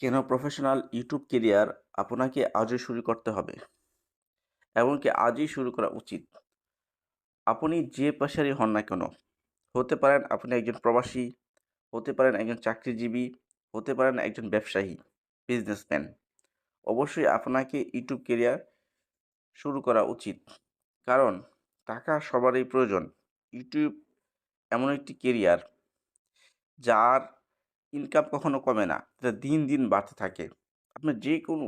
কেন professional YouTube career আপনাকে আজই শুরু করতে হবে এবং কি আজই শুরু করা উচিত? আপনি যে পেশারই হন না কেন, হতে পারেন আপনি একজন প্রবাসী, হতে পারেন একজন চাকরিজীবী, হতে পারেন একজন ব্যবসায়ী, বিজনেসম্যান। অবশ্যই আপনাকে ইউটিউব কেরিয়ার শুরু করা উচিত। কারণ টাকা সবারই প্রয়োজন। ইউটিউব এমন একটি কেরিয়ার যার ইনকাম কখনো কমে না। এটা দিন, দিন বাড়তে থাকে। আপনার যেকোনো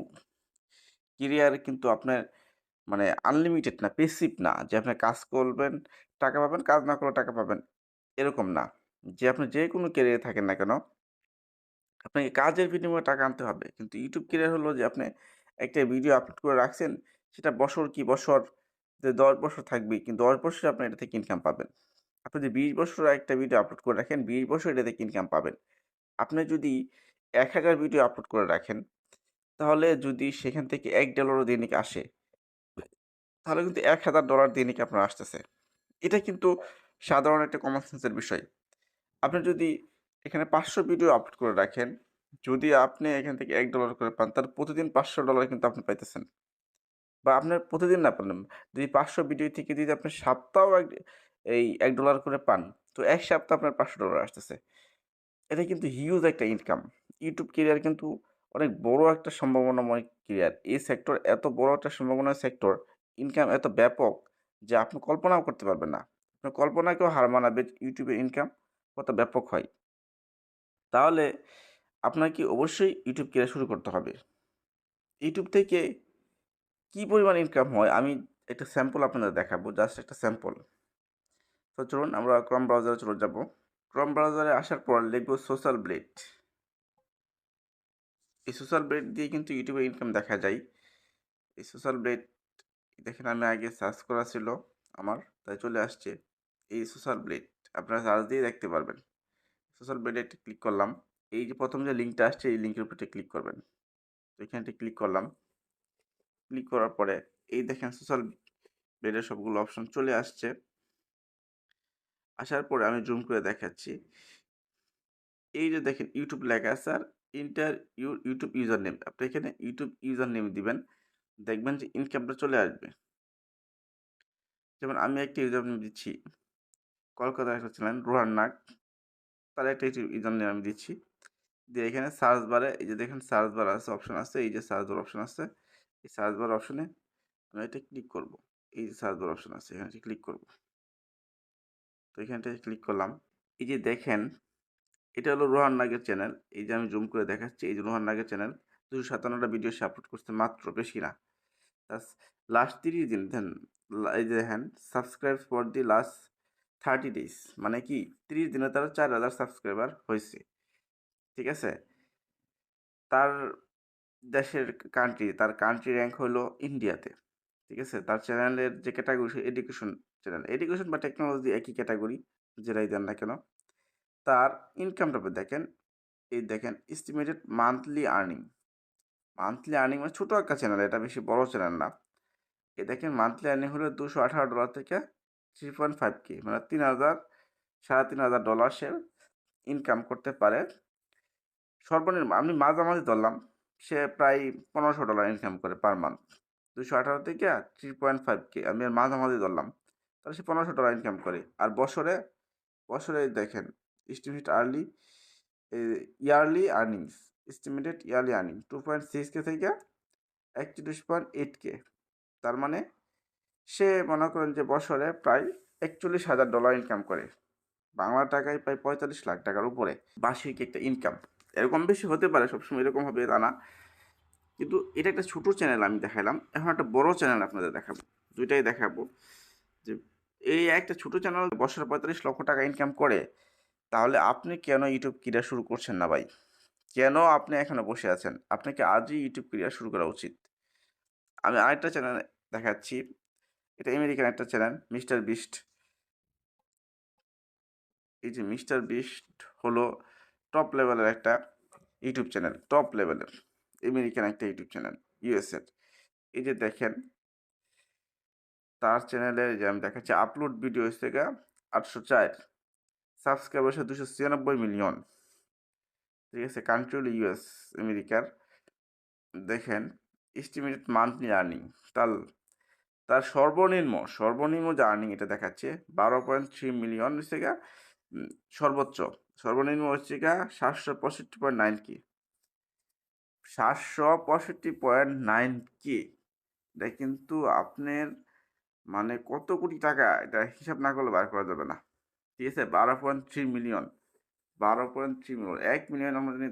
কেরিয়ারে কিন্তু আপনার আনলিমিটেড না, পেসিভ না যে আপনি কাজ করবেন, টাকা পাবেন, কাজ না করলেও টাকা পাবেন, এরকম না। যে আপনি যেকোনো ক্যারিয়ারে থাকেন না কেন, আপনাকে কাজের বিনিময়ে টাকা আনতে হবে। কিন্তু ইউটিউব ক্যারিয়ার হলো যে আপনি একটা ভিডিও আপলোড করে রাখছেন, সেটা বছর কি বছর, যে ১০ বছর থাকবেই। কিন্তু ১০ বছরে আপনি এটা থেকে ইনকাম পাবেন। আপনি যদি ২০ বছর একটা ভিডিও আপলোড করে রাখেন, ২০ বছর এটা থেকে ইনকাম পাবেন। আপনি যদি ১,০০০ ভিডিও আপলোড করে রাখেন, তাহলে যদি সেখান থেকে $১ ও দৈনিক আসে, তাহলে কিন্তু $১,০০০ দৈনিক আপনার আসতেছে। এটা কিন্তু সাধারণ একটা কমন সেন্সের বিষয়। আপনি যদি এখানে ৫০০ ভিডিও আপলোড করে রাখেন, যদি আপনি এখান থেকে $১ করে পান, তাহলে প্রতিদিন $৫০০ কিন্তু আপনি পাইতেছেন। বা আপনার প্রতিদিন না পারলেন, যদি ৫০০ ভিডিও থেকে যদি আপনি সপ্তাহেও এই $১ করে পান, তো ১ সপ্তাহে আপনার $৫০০ আসতেছে। এটা কিন্তু হিউজ একটা ইনকাম। YouTube ক্যারিয়ার কিন্তু অনেক বড় একটা সম্ভাবনাময় ক্যারিয়ার। এই সেক্টর এত বড় একটা সম্ভাবনার সেক্টর, ইনকাম এত ব্যাপক যে আপনি কল্পনাও করতে পারবেন না। আপনার কল্পনাকেও হার মানাবে YouTube এর ইনকাম কত ব্যাপক হয়। তাহলে আপনাকে অবশ্যই YouTube ক্যারিয়ার শুরু করতে হবে। YouTube থেকে কি পরিমাণ ইনকাম হয় আমি একটা স্যাম্পল আপনাদের দেখাবো। জাস্ট একটা স্যাম্পল। তো চলুন আমরা Chrome ব্রাউজারে চলে যাব। Chrome ব্রাউজারে আসার পর লিখব সোশ্যাল ব্লেড। এই সোশ্যাল ব্লেড দিয়ে কিন্তু YouTube এ ইনকাম দেখা যায়। এই সোশ্যাল ব্লেড দেখেন আমি আগে সার্চ করা ছিল আমার, তাই চলে আসছে। এই সোশ্যাল ব্লেড আপনারা সার্চ দিয়ে দেখতে পারবেন। সোশ্যাল ব্লেডে একটা ক্লিক করলাম। এই যে ১ম যে লিঙ্কটা আসছে এই লিঙ্কের উপর একটা ক্লিক করবেন। তো এখানটায় ক্লিক করলাম। ক্লিক করার পরে এই দেখেন সোশ্যাল ব্লেডের সবগুলো অপশন চলে আসছে। আসার পরে আমি জুম করে দেখাচ্ছি। এই যে দেখেন ইউটিউব লেখা আছে আর enter your YouTube user name. আপনি এখানে ইউটিউব ইউজার নেম দিবেন। দেখবেন যে ইনকামটা চলে আসবে। যেমন আমি একটা ইউজার নেম দিচ্ছি। কলকাতার একটা ছিলেন রোহান নাগ। তার একটা ইউটিউব ইউজার নেম আমি দিচ্ছি। দিয়ে এখানে সার্চ বারে এই যে দেখেন সার্চ বার আছে, অপশন আছে। এই যে সার্চ বার অপশন আছে। এই সার্চ বার অপশনে আমি এটা ক্লিক করব। এই যে সার্চ বার অপশন আছে এখানে ক্লিক করব। তো এখানটায় ক্লিক করলাম। এই যে দেখেন এটা হলো রোহান নাগের চ্যানেল। এই যে আমি জুম করে দেখাচ্ছি। এই যে রোহান নাগের চ্যানেল। ২৫৭ টা ভিডিও সে আপলোড করছে মাত্র, বেশি না। তাস লাস্ট ৩০ দিন দেন এই যে দেখেন subscribe for the last 30 days মানে কি ৩০ দিনে তার ৪,০০০ সাবস্ক্রাইবার হইছে। ঠিক আছে? তার দেশের তার কান্ট্রি র‍্যাংক হলো ইন্ডিয়াতে। ঠিক আছে? তার চ্যানেলের যে ক্যাটেগরি সে এডুকেশন চ্যানেল। এডুকেশন বা টেকনোলজি একই ক্যাটেগরি যেটাই দেন না কেন। তার ইনকামটা দেখেন, এই দেখেন estimated monthly earning. Monthly earning মানে ছোট একটা চ্যানেল, এটা বেশি বড় চ্যানেল না। এই দেখেন মান্থলি আর্নিং হলো $২১৮ থেকে 3.5K মানে ৩,০০০ $৩,৫০০ সে ইনকাম করতে পারে। সর্বনিম্ন আমি মাঝামাঝি ধরলাম, সে প্রায় $১৫০০ ইনকাম করে পার মান্থ। ২১৮ থেকে 3.5K আমি আর মাঝামাঝি ধরলাম। তাহলে সে $১৫০০ ইনকাম করে। আর বছরে দেখেন estimated yearly earnings, estimated yearly earning 2.6K থেকে ৪১.8K। তার মানে সে মনে করেন যে বছরে প্রায় $৪১,০০০ ইনকাম করে। বাংলা টাকায় প্রায় ৪৫ লাখ টাকার উপরে বার্ষিক একটা ইনকাম। এরকম বেশি হতে পারে, সবসময় এরকম হবে তা না। কিন্তু এটা একটা ছোট চ্যানেল আমি দেখাইলাম। এখন একটা বড় চ্যানেল আপনাদের দেখাবো। ২ টাই দেখাবো যে এই একটা ছোট চ্যানেল বছরে ৪৫ লক্ষ টাকা ইনকাম করে, তাহলে আপনি কেন ইউটিউব ক্যারিয়ার শুরু করছেন না ভাই? কেন আপনি এখনো বসে আছেন? আপনাকে আজই ইউটিউব ক্যারিয়ার শুরু করা উচিত। আমি আরেকটা চ্যানেল দেখাচ্ছি। এটা আমেরিকান একটা চ্যানেল মিস্টার বিস্ট। এই যে মিস্টার বিস্ট হলো টপ লেভেলের একটা ইউটিউব চ্যানেল, টপ লেভেলের আমেরিকান একটা ইউটিউব চ্যানেল, ইউএস এর। এই যে দেখেন তার চ্যানেলে যে আমি দেখাচ্ছি আপলোড ভিডিও হচ্ছে গিয়া ৮০৪, সাবস্ক্রাইবার হচ্ছে ২৯৬ মিলিয়ন। ঠিক আছে? কান্ট্রি হলো ইউএস আমেরিকার। দেখেন এস্টিমেটেড মান্থলি আর্নিং তার তার সর্বনিম্ন যে আর্নিং এটা দেখাচ্ছে 12.3 মিলিয়ন হচ্ছে গিয়া উম সর্বোচ্চ। সর্বনিম্ন হচ্ছে গিয়া 765.9 কে। 765.9 কে। এটা কিন্তু আপনার মানে কত কোটি টাকা এটা হিসাব না করলে বার করা যাবে না। ঠিক আছে? 12.3 মিলিয়ন। 12.3 মিলিয়ন। ১ মিলিয়ন আমরা জানি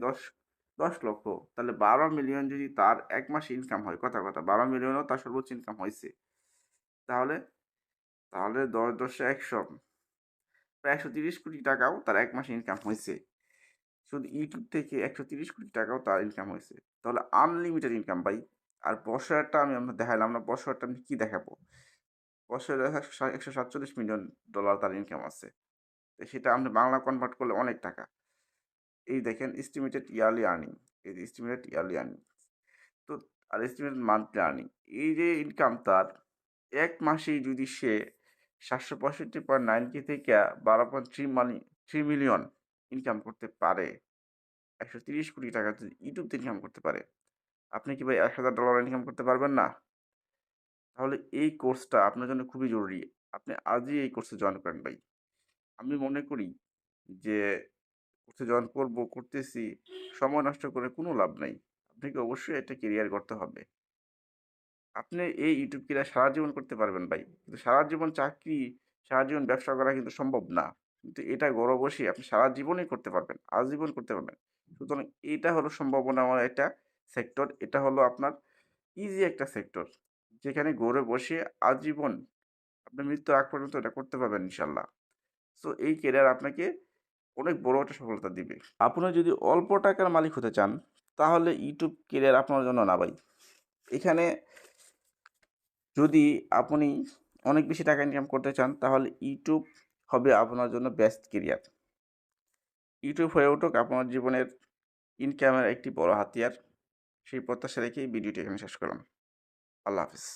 ১০ লক্ষ। তাহলে ১২ মিলিয়ন যদি তার ১ মাসে ইনকাম হয়, কথা ১২ মিলিয়নও তার সর্বোচ্চ ইনকাম হইছে। তাহলে তাহলে ১০ × ১০০ প্রায় ১৩০ কোটি টাকাও তার ১ মাসে ইনকাম হইছে। শুধু ইউটিউব থেকে ১৩০ কোটি টাকাও তার ইনকাম হয়েছে। তাহলে আনলিমিটেড ইনকাম ভাই। আর বছরেরটা আমি আপনাকে দেখাইলাম না, বছরেরটা আমি কি দেখাবো? বছরে $১৪৭ মিলিয়ন তার ইনকাম আছে। তো সেটা আপনি বাংলা কনভার্ট করলে অনেক টাকা। এই দেখেন এস্টিমেটেড ইয়ারলি আর্নিং। এই যে এস্টিমেটেড ইয়ারলি আর্নিং। তো আর এস্টিমেটেড মান্থলি আর্নিং। এই যে ইনকাম তার ১ মাসেই যদি সে ৭৬৫.৯ কে থেকে ১২.৩ মিলিয়ন ইনকাম করতে পারে, $১৩০ কোটি টাকা যদি ইউটিউব থেকে ইনকাম করতে পারে, আপনি কি ভাই $১,০০০ ইনকাম করতে পারবেন না? তাহলে এই কোর্সটা আপনার জন্য খুবই জরুরি। আপনি আজই এই কোর্সে জয়েন করেন ভাই। আমি মনে করি যে কোর্সে জয়েন করতেছি, সময় নষ্ট করে কোনো লাভ নাই। আপনাকে অবশ্যই একটা কেরিয়ার গড়তে হবে। আপনি এই ইউটিউব ক্যারিয়ার সারা জীবন করতে পারবেন ভাই। কিন্তু সারা জীবন চাকরি, সারা জীবন ব্যবসা করা কিন্তু সম্ভব না। কিন্তু এটা ঘরে বসে আপনি সারা জীবনই করতে পারবেন। আজীবন করতে পারবেন। সুতরাং এইটা হলো সম্ভাবনাময় একটা সেক্টর। এটা হলো আপনার ইজি একটা সেক্টর। যেখানে ঘরে বসে আজীবন আপনার মৃত্যুর আগ পর্যন্ত এটা করতে পারবেন ইনশাআল্লাহ। সো এই ক্যারিয়ার আপনাকে অনেক বড় একটা সফলতা দিবে। আপনি যদি অল্প টাকার মালিক হতে চান, তাহলে ইউটিউব ক্যারিয়ার আপনার জন্য না ভাই। এখানে যদি আপনি অনেক বেশি টাকা ইনকাম করতে চান, তাহলে ইউটিউব হবে আপনার জন্য বেস্ট ক্যারিয়ার। ইউটিউব হয়ে উঠুক আপনার জীবনের ইনকামের একটি বড় হাতিয়ার। সেই প্রত্যাশা রেখেই ভিডিওটি এখানে শেষ করলাম। আল্লাহ হাফেজ।